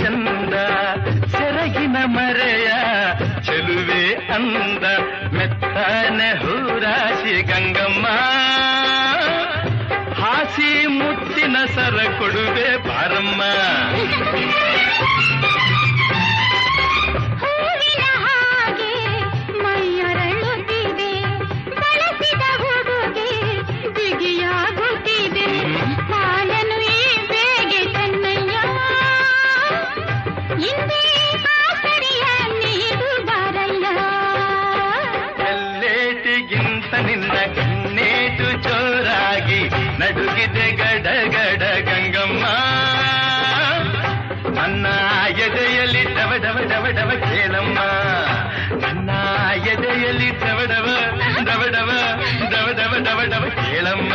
ಚಂದ ಸೆರಗಿನ ಮರೆಯ ಚೆಲುವೆ ಅಂದ ಮೆತ್ತನೆ ಹೂರಾಶಿ ಗಂಗಮ್ಮ ಹಾಸಿ ಮುತ್ತಿನ ಸರ ಕೊಡುವೆ ಬಾರಮ್ಮ ನಿನ್ನ ಕಣ್ಣೇಟು ಜೋರಾಗಿ ನಡುಗಿದೆ ಗಡಗಡ ಗಂಗಮ್ಮ ನನ್ನ ಎದೆಯಲ್ಲಿ ಡವ ಡವ ಡವ ಡವ ಕೇಳಮ್ಮ ನನ್ನ ಎದೆಯಲ್ಲಿ ಡವ ಡವ ಡವ ಡವ ಡವ ಡವ ಡವ ಡವ ಕೇಳಮ್ಮ